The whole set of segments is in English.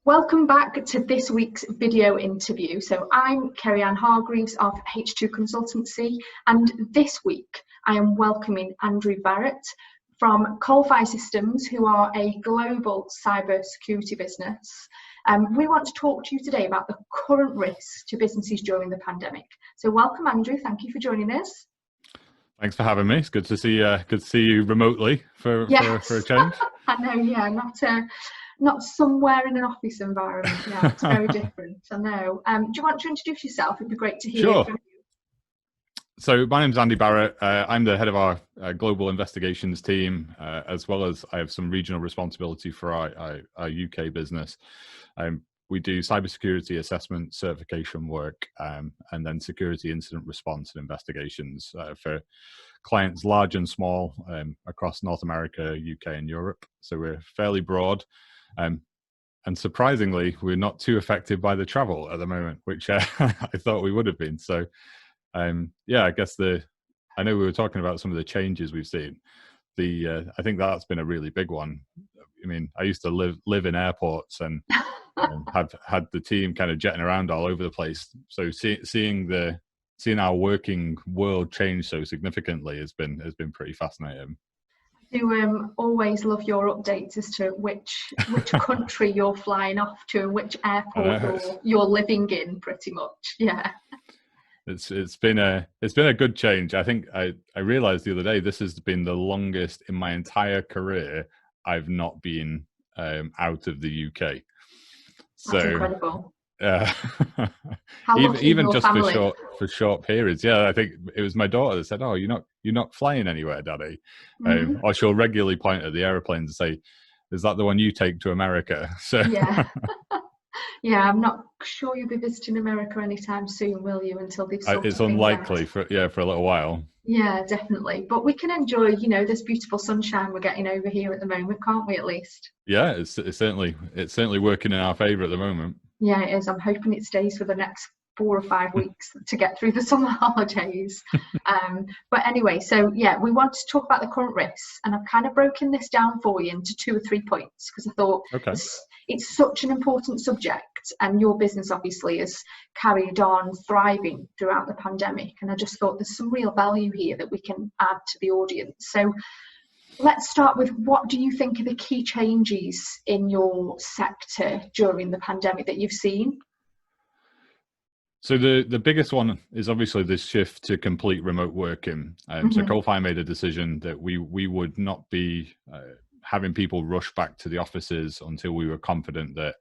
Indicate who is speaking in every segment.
Speaker 1: Welcome back to this week's video interview. So I'm Kerry-Ann Hargreaves of H2 Consultancy, and this week I am welcoming Andrew Barratt from Coalfire Systems, who are a global cyber security business. We want to talk to you today about the current risks to businesses during the pandemic. So welcome, Andrew. Thank you for joining us.
Speaker 2: Thanks for having me. It's good to see you remotely for a change.
Speaker 1: I know, yeah, not somewhere in an office environment. Yeah, it's very different. I know. Do you want to introduce yourself? It'd be great to hear.
Speaker 2: Sure.
Speaker 1: From you.
Speaker 2: So my name's Andy Barratt. I'm the head of our global investigations team, as well as I have some regional responsibility for our UK business. We do cybersecurity assessment, certification work, and then security incident response and investigations for clients large and small across North America, UK, and Europe. So we're fairly broad. And surprisingly, we're not too affected by the travel at the moment, which I thought we would have been. So, yeah, I guess I know we were talking about some of the changes we've seen. I think that's been a really big one. I mean, I used to live in airports and had the team kind of jetting around all over the place. So seeing our working world change so significantly has been pretty fascinating.
Speaker 1: I do always love your updates as to which country you're flying off to and which airport you're living in, pretty much. Yeah.
Speaker 2: It's been a good change. I think I realized the other day this has been the longest in my entire career I've not been out of the UK.
Speaker 1: That's incredible.
Speaker 2: Even just for short periods. Yeah, I think it was my daughter that said, "Oh, you're not flying anywhere, Daddy." Mm-hmm. Or she'll regularly point at the aeroplanes and say, "Is that the one you take to America?" So
Speaker 1: yeah. Yeah, I'm not sure you'll be visiting America anytime soon, will you? Until they've sorted
Speaker 2: it's unlikely for a little while.
Speaker 1: Yeah, definitely. But we can enjoy, this beautiful sunshine we're getting over here at the moment, can't we? At least.
Speaker 2: Yeah, it's certainly working in our favour at the moment.
Speaker 1: Yeah, it is. I'm hoping it stays for the next 4 or 5 weeks to get through the summer holidays. But anyway, so yeah, we want to talk about the current risks, and I've kind of broken this down for you into 2 or 3 points because I thought it's such an important subject, and your business obviously has carried on thriving throughout the pandemic, and I just thought there's some real value here that we can add to the audience. So let's start with, what do you think are the key changes in your sector during the pandemic that you've seen?
Speaker 2: So the biggest one is obviously this shift to complete remote working. So Coalfire made a decision that we would not be having people rush back to the offices until we were confident that,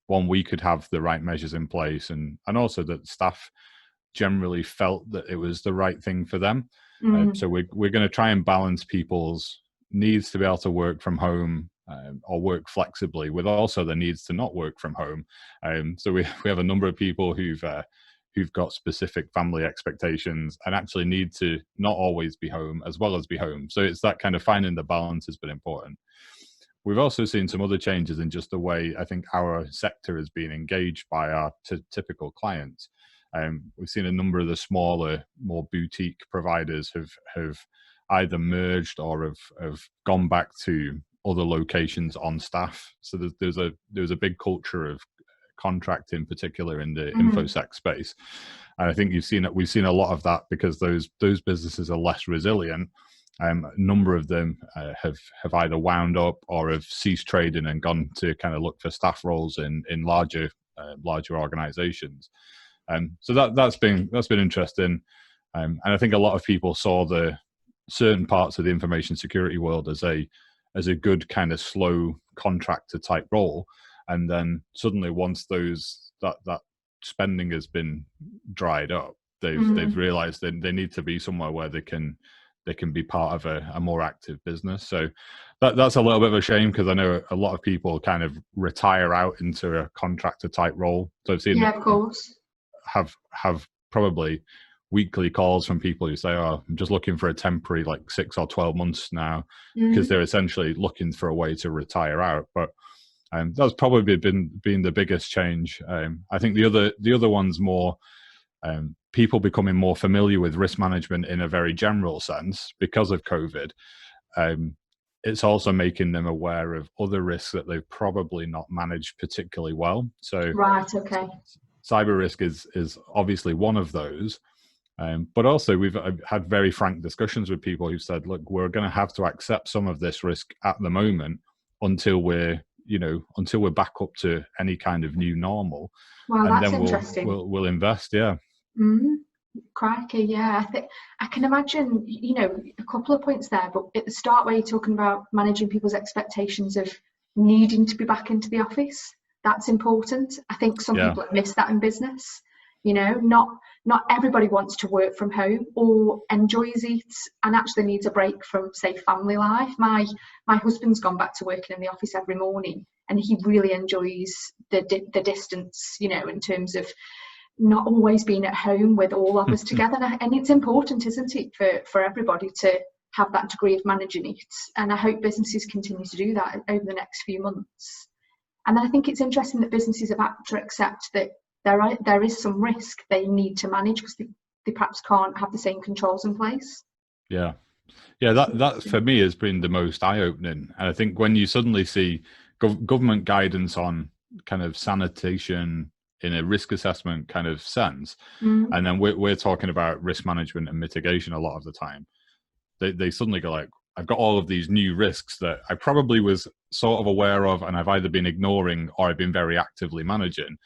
Speaker 2: one, we could have the right measures in place, and also that staff generally felt that it was the right thing for them. So we're going to try and balance people's needs to be able to work from home or work flexibly with also the needs to not work from home. So we have a number of people who've got specific family expectations and actually need to not always be home as well as be home. So it's that kind of finding the balance has been important. We've also seen some other changes in just the way I think our sector is being engaged by our typical clients. We've seen a number of the smaller, more boutique providers have either merged or have gone back to other locations on staff. So there's a big culture of contract in particular in the infosec space, and I think we've seen a lot of that because those businesses are less resilient. A number of them have either wound up or have ceased trading and gone to kind of look for staff roles in larger organizations. So that's been interesting, and I think a lot of people saw the certain parts of the information security world as a good kind of slow contractor type role. And then suddenly, once that spending has been dried up, they've realised that they need to be somewhere where they can be part of a more active business. So that's a little bit of a shame, because I know a lot of people kind of retire out into a contractor type role. So I've seen,
Speaker 1: of course,
Speaker 2: have probably weekly calls from people who say, "Oh, I'm just looking for a temporary, like 6 or 12 months now," because they're essentially looking for a way to retire out. But that's probably been the biggest change. I think the other one's more people becoming more familiar with risk management in a very general sense because of COVID. it's also making them aware of other risks that they've probably not managed particularly well. So
Speaker 1: right, okay,
Speaker 2: cyber risk is obviously one of those. But also we've had very frank discussions with people who said, look, we're going to have to accept some of this risk at the moment until we're back up to any kind of new normal.
Speaker 1: well,
Speaker 2: And
Speaker 1: that's
Speaker 2: then
Speaker 1: interesting.
Speaker 2: we'll invest. Yeah.
Speaker 1: Crikey, yeah. I can imagine, a couple of points there, but at the start where you're talking about managing people's expectations of needing to be back into the office, that's important. I think some people have missed that in business. Not everybody wants to work from home or enjoys it and actually needs a break from, say, family life. My husband's gone back to working in the office every morning, and he really enjoys the distance, in terms of not always being at home with all of us together. And it's important, isn't it, for everybody to have that degree of managing it. And I hope businesses continue to do that over the next few months. And I think it's interesting that businesses have had to accept that there is some risk they need to manage because they perhaps can't have the same controls in place.
Speaker 2: Yeah. That for me has been the most eye-opening. And I think when you suddenly see government guidance on kind of sanitation in a risk assessment kind of sense, and then we're talking about risk management and mitigation a lot of the time, they suddenly go like, I've got all of these new risks that I probably was sort of aware of and I've either been ignoring or I've been very actively managing.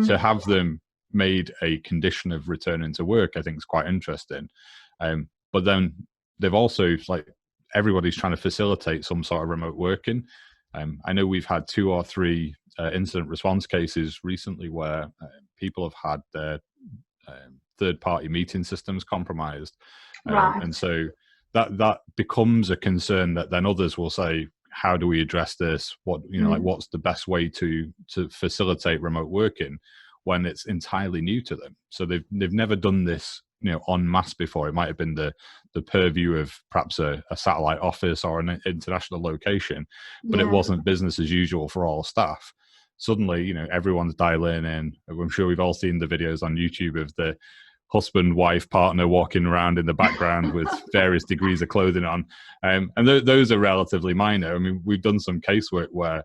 Speaker 2: To have them made a condition of returning to work, I think is quite interesting. But then they've also, like, everybody's trying to facilitate some sort of remote working. I know we've had 2 or 3 incident response cases recently where people have had their third-party meeting systems compromised.
Speaker 1: Right.
Speaker 2: And so that becomes a concern that then others will say, how do we address this? What, like, what's the best way to facilitate remote working when it's entirely new to them? So they've never done this, en masse before. It might have been the purview of perhaps a satellite office or an international location, but it wasn't business as usual for all staff. Suddenly, everyone's dialing in. I'm sure we've all seen the videos on YouTube of the husband, wife, partner walking around in the background with various degrees of clothing on. And those are relatively minor. I mean, we've done some casework where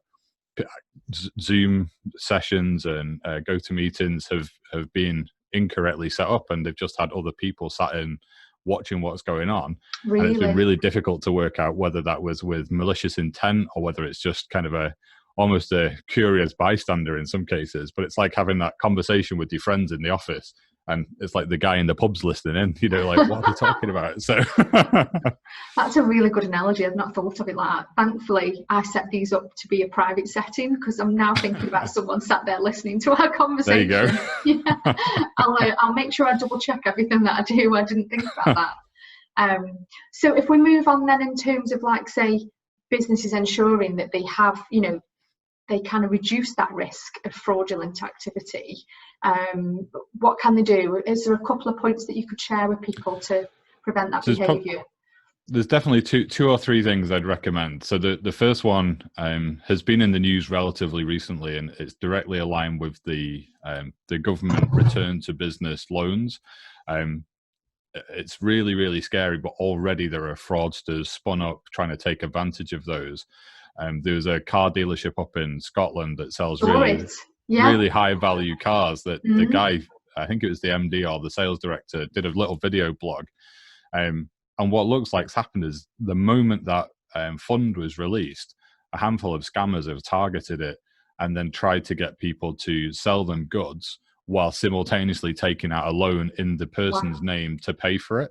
Speaker 2: Zoom sessions and GoToMeetings have been incorrectly set up, and they've just had other people sat in watching what's going on.
Speaker 1: Really?
Speaker 2: And it's been really difficult to work out whether that was with malicious intent or whether it's just kind of almost a curious bystander in some cases. But it's like having that conversation with your friends in the office, and it's like the guy in the pub's listening in, like, what are they talking about? So
Speaker 1: that's a really good analogy. I've not thought of it like that. Thankfully, I set these up to be a private setting because I'm now thinking about someone sat there listening to our conversation.
Speaker 2: There you go.
Speaker 1: Yeah. I'll make sure I double check everything that I do. I didn't think about that. So if we move on then in terms of, like, say, businesses ensuring that they have, they kind of reduce that risk of fraudulent activity, what can they do? Is there a couple of points that you could share with people to prevent that behaviour?
Speaker 2: There's definitely two or three things I'd recommend. So the first one has been in the news relatively recently, and it's directly aligned with the government return to business loans. It's really, really scary, but already there are fraudsters spun up trying to take advantage of those. There's a car dealership up in Scotland that sells really high value cars that the guy, I think it was the MD or the sales director, did a little video blog. And what looks like's happened is the moment that fund was released, a handful of scammers have targeted it and then tried to get people to sell them goods while simultaneously taking out a loan in the person's name to pay for it.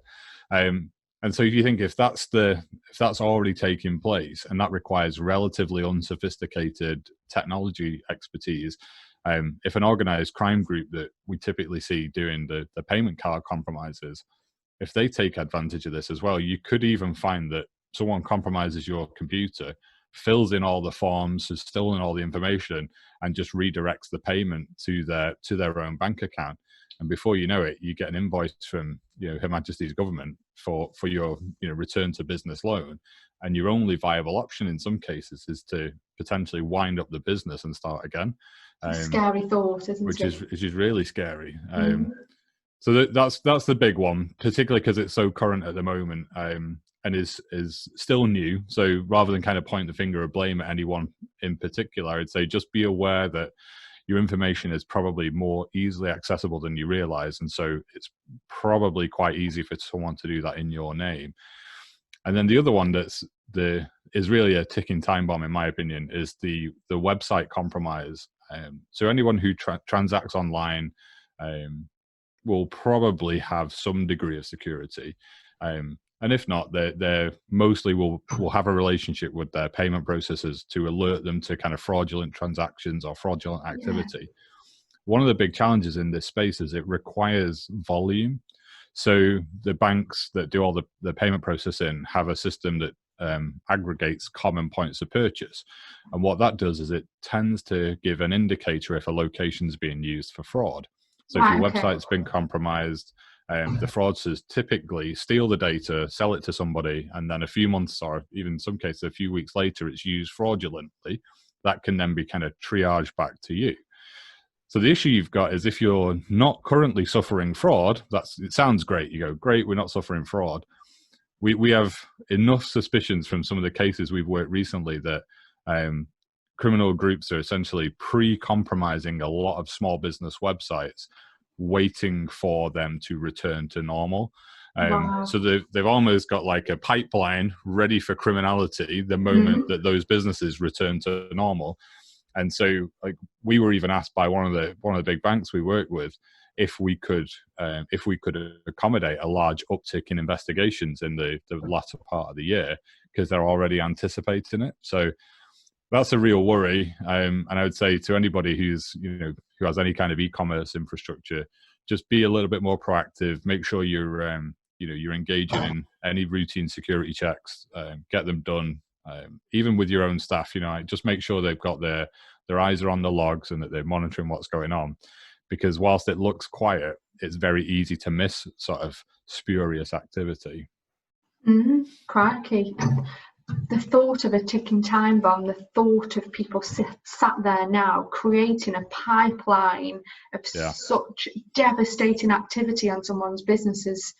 Speaker 2: And so if you think if that's already taking place, and that requires relatively unsophisticated technology expertise, if an organized crime group that we typically see doing the payment card compromises, if they take advantage of this as well, you could even find that someone compromises your computer, fills in all the forms, has stolen all the information, and just redirects the payment to their own bank account. And before you know it, you get an invoice from Her Majesty's government for your return to business loan, and your only viable option in some cases is to potentially wind up the business and start again.
Speaker 1: Scary thought, isn't it?
Speaker 2: Which is really scary. So that's the big one, particularly because it's so current at the moment. is still new. So rather than kind of point the finger of blame at anyone in particular, I'd say just be aware that your information is probably more easily accessible than you realize. And so it's probably quite easy for someone to do that in your name. And then the other one is really a ticking time bomb, in my opinion, is the website compromise. So anyone who transacts online will probably have some degree of security. And if not, they mostly will have a relationship with their payment processors to alert them to kind of fraudulent transactions or fraudulent activity. Yeah. One of the big challenges in this space is it requires volume. So the banks that do all the payment processing have a system that aggregates common points of purchase. And what that does is it tends to give an indicator if a location is being used for fraud. So if your website's been compromised, the fraudsters typically steal the data, sell it to somebody, and then a few months or even in some cases a few weeks later, it's used fraudulently. That can then be kind of triaged back to you. So the issue you've got is if you're not currently suffering fraud, it sounds great. You go, great, we're not suffering fraud. We have enough suspicions from some of the cases we've worked recently that criminal groups are essentially pre-compromising a lot of small business websites, waiting for them to return to normal. Wow. So they've almost got like a pipeline ready for criminality the moment that those businesses return to normal. And so, like, we were even asked by one of the big banks we work with if we could accommodate a large uptick in investigations in the latter part of the year because they're already anticipating it. So that's a real worry. And I would say to anybody who has any kind of e-commerce infrastructure, just be a little bit more proactive. Make sure you're engaging in any routine security checks. Get them done. Even with your own staff, just make sure they've got their eyes are on the logs and that they're monitoring what's going on. Because whilst it looks quiet, it's very easy to miss sort of spurious activity.
Speaker 1: Crikey. The thought of a ticking time bomb, the thought of people sat there now creating a pipeline of such devastating activity on someone's businesses.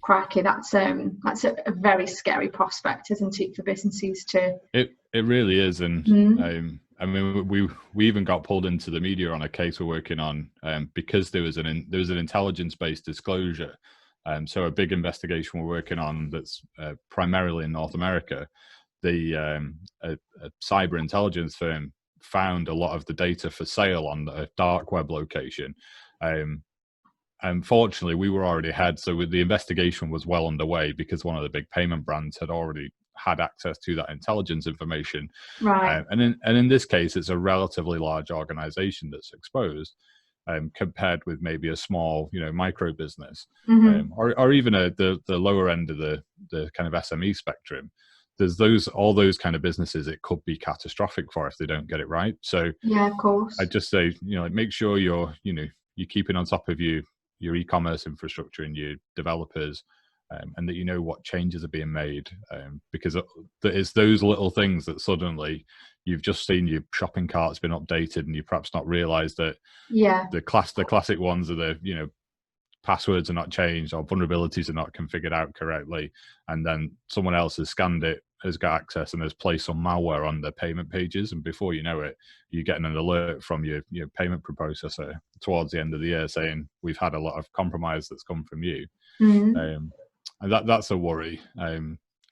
Speaker 1: Crikey, that's a very scary prospect, isn't it, for businesses to?
Speaker 2: It really is, and I mean, we even got pulled into the media on a case we're working on because there was an intelligence-based disclosure. So a big investigation we're working on that's primarily in North America. A cyber intelligence firm found a lot of the data for sale on a dark web location. Unfortunately, we were already ahead, so the investigation was well underway because one of the big payment brands had already had access to that intelligence information.
Speaker 1: Right.
Speaker 2: And in this case, it's a relatively large organization that's exposed. Compared with maybe a small, micro business, or even the lower end of the kind of SME spectrum. There's all those kind of businesses it could be catastrophic for if they don't get it right. So
Speaker 1: yeah, of course.
Speaker 2: I just say, make sure you're keeping on top of your e-commerce infrastructure and your developers, and that what changes are being made, because it's those little things that suddenly you've just seen your shopping cart's been updated and you perhaps not realized that the classic ones are the passwords are not changed or vulnerabilities are not configured out correctly, and then someone else has scanned it, has got access, and has placed some malware on the payment pages, and before you know it, you're getting an alert from your payment processor towards the end of the year saying we've had a lot of compromise that's come from you. And that's a worry.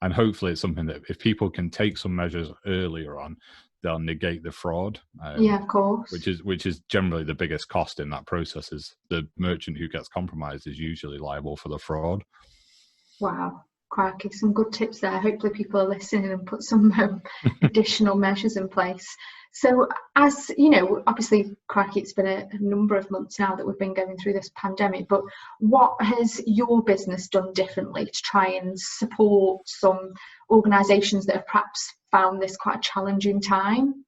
Speaker 2: And hopefully it's something that if people can take some measures earlier on, they'll negate the fraud.
Speaker 1: Yeah, of course.
Speaker 2: Which is generally the biggest cost in that process. Is the merchant who gets compromised is usually liable for the fraud.
Speaker 1: Wow, crikey, some good tips there. Hopefully people are listening and put some additional measures in place. So as obviously, crikey, it's been a number of months now that we've been going through this pandemic, but what has your business done differently to try and support some organisations that have perhaps found this quite a challenging time?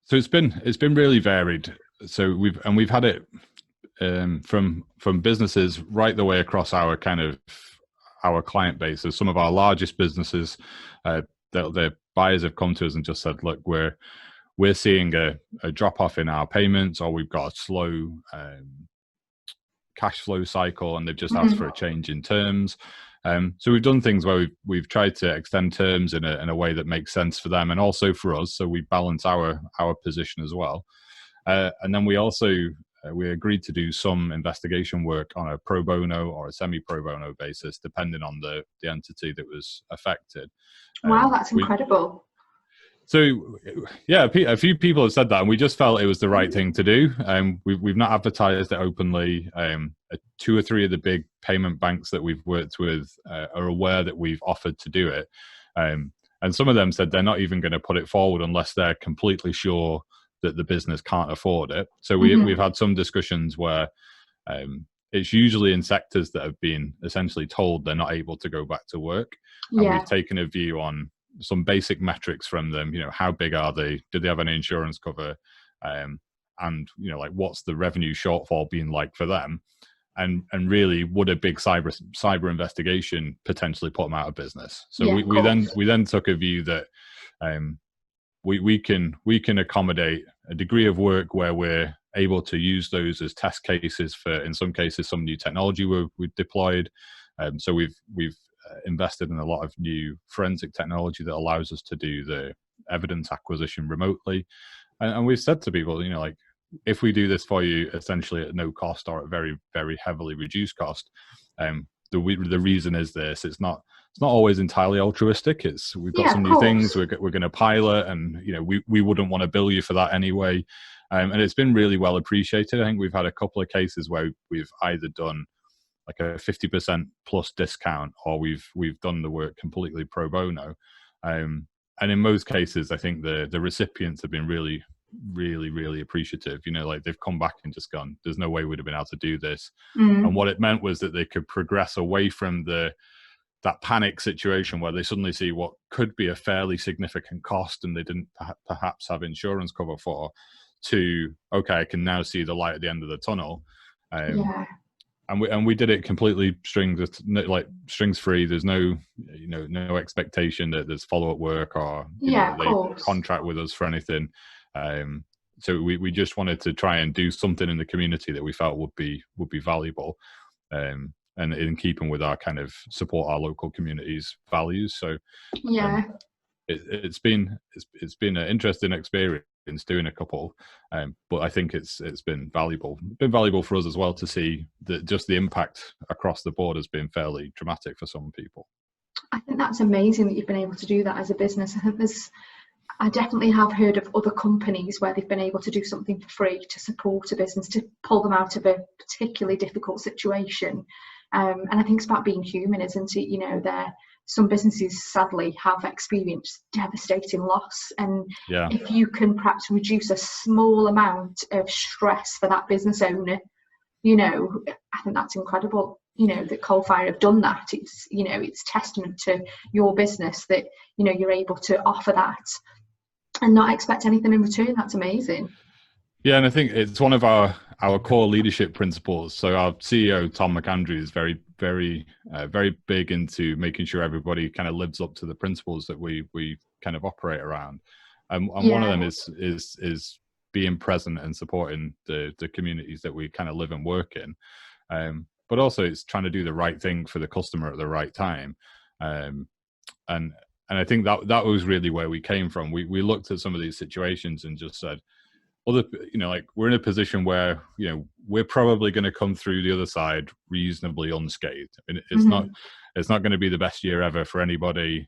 Speaker 2: So it's been really varied. So we've had it from businesses right the way across our client base. So some of our largest businesses, their buyers have come to us and just said, look, we're seeing a drop off in our payments, or we've got a slow cash flow cycle, and they've just asked for a change in terms. So we've done things where we've tried to extend terms in a way that makes sense for them and also for us, so we balance our position as well. And then we also we agreed to do some investigation work on a pro bono or a semi pro bono basis, depending on the entity that was affected.
Speaker 1: Wow, that's incredible.
Speaker 2: So, yeah, a few people have said that, and we just felt it was the right thing to do. We've not advertised it openly. 2 or 3 of the big payment banks that we've worked with are aware that we've offered to do it. And some of them said they're not even going to put it forward unless they're completely sure that the business can't afford it. So we've had some discussions where it's usually in sectors that have been essentially told they're not able to go back to work. And we've taken a view on some basic metrics from them. How big are they? Do they have any insurance cover? And like, what's the revenue shortfall being like for them? And really, would a big cyber investigation potentially put them out of business? So we then took a view that we can accommodate a degree of work where we're able to use those as test cases for, in some cases, some new technology we've deployed. So we've invested in a lot of new forensic technology that allows us to do the evidence acquisition remotely. And we've said to people, like, if we do this for you essentially at no cost or at very, very heavily reduced cost, the reason is this: it's not always entirely altruistic. We've got some new things we're going to pilot, and we wouldn't want to bill you for that anyway. And it's been really well appreciated. I think we've had a couple of cases where we've either done like a 50% plus discount, or we've done the work completely pro bono. And in most cases, I think the recipients have been really, really, really appreciative. Like, they've come back and just gone, there's no way we'd have been able to do this. And what it meant was that they could progress away from that panic situation where they suddenly see what could be a fairly significant cost and they didn't perhaps have insurance cover for, to, okay, I can now see the light at the end of the tunnel. And we did it completely strings free. There's no expectation that there's follow-up work or they contract with us for anything. So we just wanted to try and do something in the community that we felt would be valuable, and in keeping with our kind of support our local communities values. So it's been an interesting experience doing a couple, but I think it's been valuable. Been valuable for us as well to see that just the impact across the board has been fairly dramatic for some people.
Speaker 1: I think that's amazing that you've been able to do that as a business. I definitely have heard of other companies where they've been able to do something for free to support a business, to pull them out of a particularly difficult situation. And I think it's about being human, isn't it? Some businesses sadly have experienced devastating loss, and if you can perhaps reduce a small amount of stress for that business owner, I think that's incredible. That Coalfire have done that. It's testament to your business that you're able to offer that and not expect anything in return. That's amazing.
Speaker 2: Yeah, and I think it's one of our core leadership principles. So our CEO, Tom McAndrew, is very, very, very big into making sure everybody kind of lives up to the principles that we kind of operate around. And one of them is being present and supporting the communities that we kind of live and work in. But also it's trying to do the right thing for the customer at the right time. And I think that was really where we came from. We looked at some of these situations and just said, like, we're in a position where we're probably going to come through the other side reasonably unscathed. And it's not going to be the best year ever for anybody,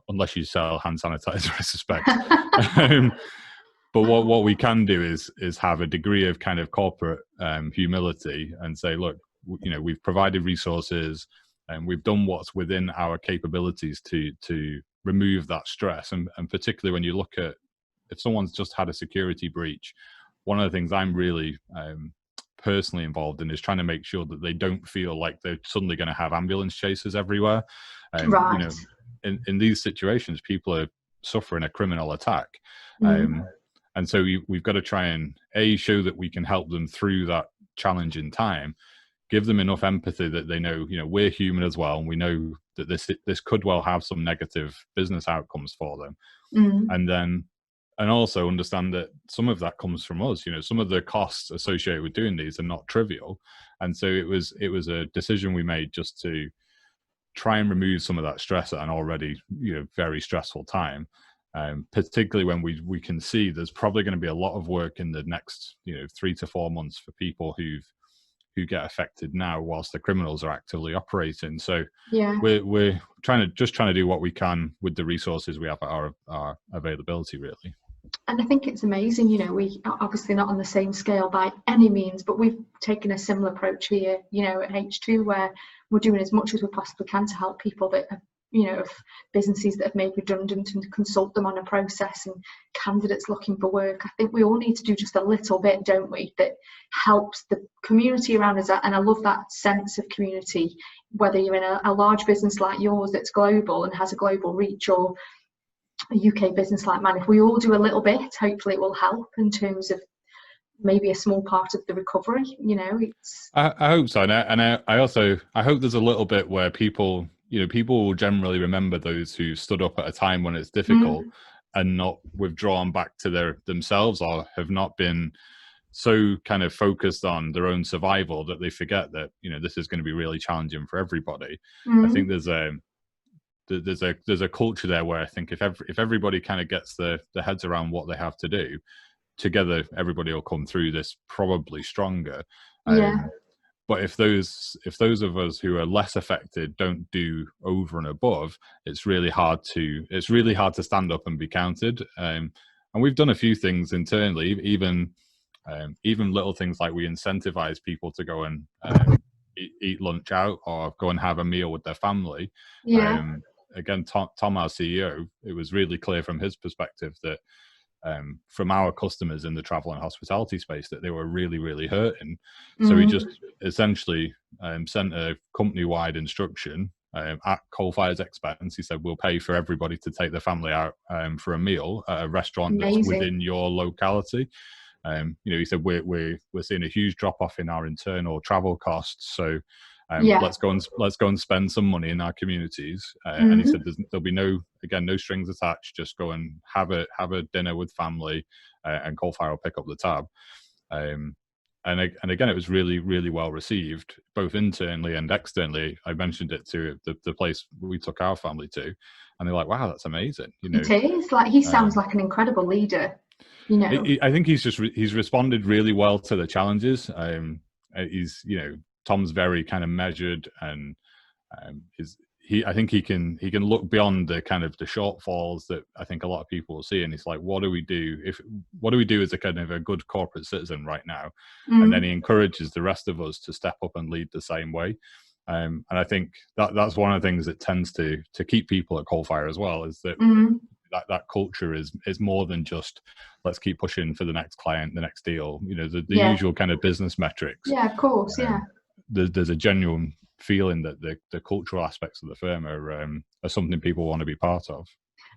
Speaker 2: unless you sell hand sanitizer, I suspect. But what we can do is have a degree of kind of corporate humility and say, look, we've provided resources and we've done what's within our capabilities to remove that stress. And particularly when you look at, if someone's just had a security breach, one of the things I'm really personally involved in is trying to make sure that they don't feel like they're suddenly going to have ambulance chasers everywhere. In these situations, people are suffering a criminal attack. And so we've got to try and show that we can help them through that challenging time, give them enough empathy that they know, we're human as well, and we know that this could well have some negative business outcomes for them. And also understand that some of that comes from us. Some of the costs associated with doing these are not trivial. And so it was a decision we made just to try and remove some of that stress at an already very stressful time. Particularly when we can see there's probably going to be a lot of work in the next 3 to 4 months for people who get affected now whilst the criminals are actively operating. So
Speaker 1: yeah,
Speaker 2: we're trying to do what we can with the resources we have at our availability, really.
Speaker 1: and I think it's amazing, we are obviously not on the same scale by any means, but we've taken a similar approach here, at H2, where we're doing as much as we possibly can to help people that have, of businesses that have made redundant, and consult them on a process, and candidates looking for work. I think we all need to do just a little bit, don't we, that helps the community around us. And I love that sense of community, whether you're in a large business like yours that's global and has a global reach, or a UK business like mine. If we all do a little bit, hopefully it will help in terms of maybe a small part of the recovery.
Speaker 2: I hope so, and I hope there's a little bit where people will generally remember those who stood up at a time when it's difficult and not withdrawn back to themselves, or have not been so kind of focused on their own survival that they forget that this is going to be really challenging for everybody. I think there's a culture there where I think if everybody kind of gets their heads around what they have to do together, everybody will come through this probably stronger. But if those of us who are less affected don't do over and above, it's really hard to stand up and be counted. And we've done a few things internally, even little things like we incentivize people to go and eat lunch out, or go and have a meal with their family. Again, Tom, our CEO, it was really clear from his perspective that from our customers in the travel and hospitality space that they were really, really hurting. So he just essentially sent a company-wide instruction at Coalfire's expense. He said, we'll pay for everybody to take their family out for a meal at a restaurant that's within your locality. He said, we're seeing a huge drop-off in our internal travel costs. So let's go and spend some money in our communities. And he said there'll be no strings attached. Just go and have a dinner with family, and Coalfire will pick up the tab. And again, it was really, really well received, both internally and externally. I mentioned it to the place we took our family to, and they're like, "Wow, that's amazing!"
Speaker 1: It is like he sounds like an incredible leader.
Speaker 2: I think he's responded really well to the challenges. He's Tom's very kind of measured, and I think he can look beyond the kind of the shortfalls that I think a lot of people will see, and it's like, what do we do as a kind of a good corporate citizen right now? And then he encourages the rest of us to step up and lead the same way. And I think that's one of the things that tends to keep people at Coalfire as well, is that that culture is more than just let's keep pushing for the next client, the next deal, the usual kind of business metrics.
Speaker 1: Yeah, of course.
Speaker 2: There's a genuine feeling that the cultural aspects of the firm are something people want to be part of.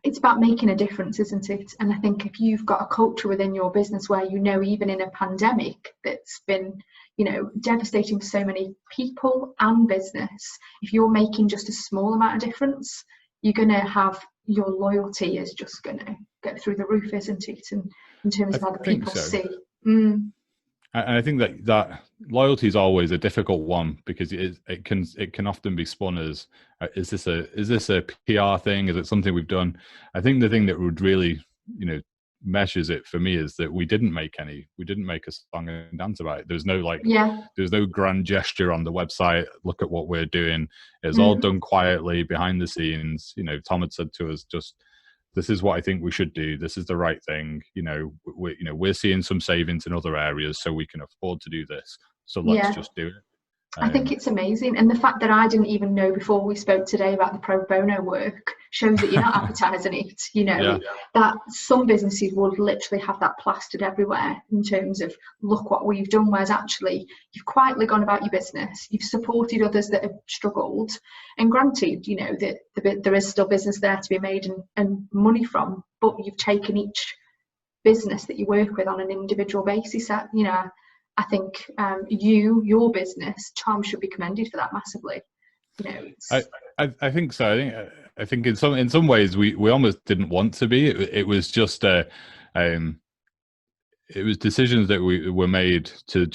Speaker 1: It's about making a difference, isn't it? And I think if you've got a culture within your business where even in a pandemic that's been devastating for so many people and business, if you're making just a small amount of difference, you're going to have your loyalty is just going to get through the roof, isn't it? And in terms of other people see.
Speaker 2: And I think that loyalty is always a difficult one, because it can often be spun as is this a PR thing? Is it something we've done? I think the thing that would really measures it for me is that we didn't make a song and dance about it. There's no grand gesture on the website. Look at what we're doing. It's all done quietly behind the scenes. Tom had said to us, just, this is what I think we should do. This is the right thing. We're seeing some savings in other areas, so we can afford to do this. So let's just do it.
Speaker 1: I think it's amazing. And the fact that I didn't even know before we spoke today about the pro bono work shows that you're not advertising it. That some businesses would literally have that plastered everywhere in terms of, look what we've done, whereas actually you've quietly gone about your business, you've supported others that have struggled, and granted, that there is still business there to be made and money from, but you've taken each business that you work with on an individual basis. I think your business, Tom, should be commended for that massively.
Speaker 2: I think so. I think in some ways we almost didn't want to be. It was just it was decisions that were made to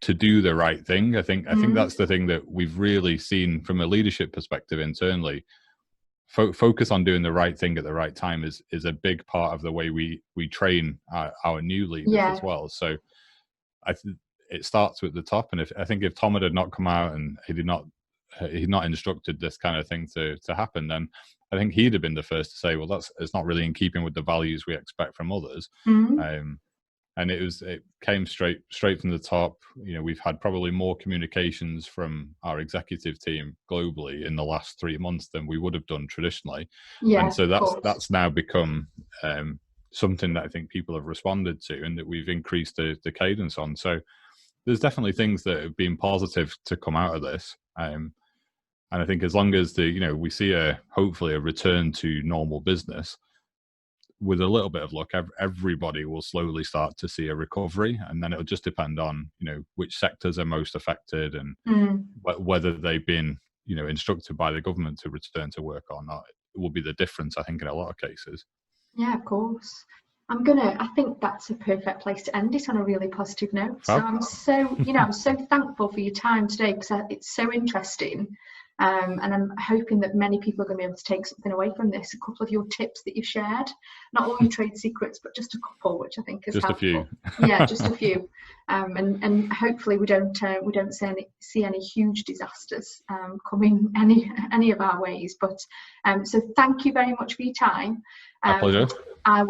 Speaker 2: to do the right thing. I think that's the thing that we've really seen from a leadership perspective internally. Focus on doing the right thing at the right time is a big part of the way we train our new leaders as well. So it starts with the top, and I think if Tom had not come out and he'd not instructed this kind of thing to happen, then I think he'd have been the first to say, well, it's not really in keeping with the values we expect from others. And it came straight from the top. You know, we've had probably more communications from our executive team globally in the last 3 months than we would have done traditionally. And so that's now become something that I think people have responded to, and that we've increased the cadence on. So there's definitely things that have been positive to come out of this. And I think as long as we see hopefully a return to normal business, with a little bit of luck, everybody will slowly start to see a recovery, and then it'll just depend on which sectors are most affected and whether they've been instructed by the government to return to work or not. It will be the difference, I think, in a lot of cases.
Speaker 1: Yeah, of course. I think that's a perfect place to end it on a really positive note. So I'm so thankful for your time today, because it's so interesting. And I'm hoping that many people are going to be able to take something away from this. A couple of your tips that you've shared, not all your trade secrets, but just a couple, which I think is
Speaker 2: just
Speaker 1: helpful.
Speaker 2: A few.
Speaker 1: Yeah, just a few. And hopefully we don't see any huge disasters coming any of our ways. But so thank you very much for your time.
Speaker 2: My pleasure.
Speaker 1: I will